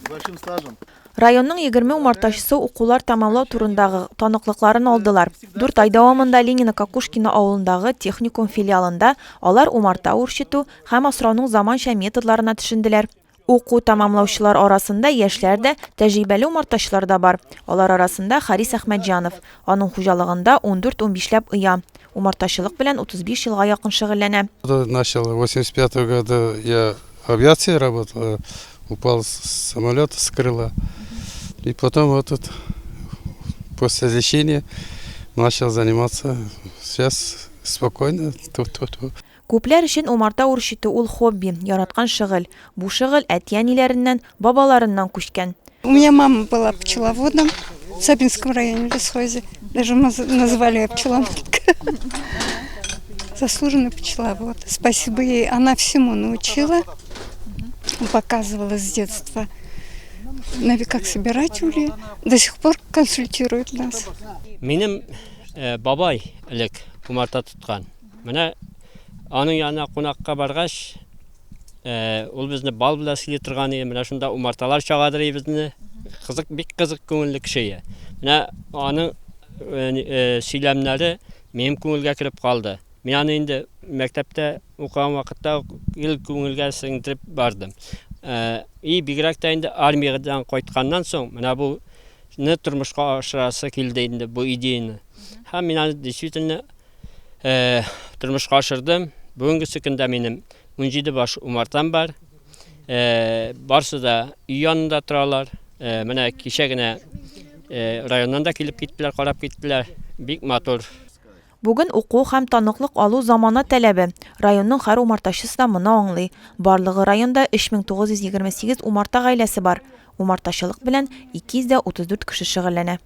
большим стажем. Районның 20 умарташысы укулар тамамлау турындагы таныклыкларын алдылар. 4 ай дәвамында Ленина Кокушкина авылындагы техникум филиалында алар умарта үрчетү һәм асрауның заманча методларына төшенделәр. Уку тамамлаучылар арасында яшьләр дә, тәҗрибәле умартачылар да бар. Алар арасында Харис Әхмәтҗанов. Аның хуҗалыгында 14-15 оя. Умартачылык белән 35 елга якын шөгыльләнә. Начал в 85 году, я в авиации работал, упал с самолета с крыла. И потом вот тут, после лечения, начал заниматься. Сейчас спокойно. Күпләр өчен умарта үрчетү ул хобби, яраткан шөгыль. Бу шөгыль әти-әниләреннән, бабаларыннан күчкән. У меня мама была пчеловодом в Сабинском районе, в лесхозе. Даже назвали ее пчеловодка. Заслуженный пчеловод. Спасибо ей. Она всему научила, показывала с детства, как собирать ульи. До сих пор консультирует нас. Минем бабай элек умарта туткан. Менә аның янына кунакка баргач, ул безне бал белән сөйли торган иде. Менә шунда умарталар чагадыр безне. Бик кызык күңелле кеше. Менә аның сөйләмнәре минем күңелгә кирип калды. Мен аны инде мәктәптә укыган вакытта ил күңелгә сеңдереп бардым. Бигрәк тә инде армиядан кайтканнан соң, менә бу тормышка ашырасы килде инде бу идеяны. Һәм мин аны действительно тормышка ашырдым. Бүгенге көндә минем 17 баш умартам бар. Барсы да үй янында торалар. Менә кичә генә районнан да килеп киттеләр, карап киттеләр. Бик матур. Бүген уку һәм таныклык алу замана таләбе. Районның һәр умартачысы да моны аңлый. Барлыгы районда 3928 умарта гаиләсе бар. Умартачылык белән 234 кеше шөгыльләнә.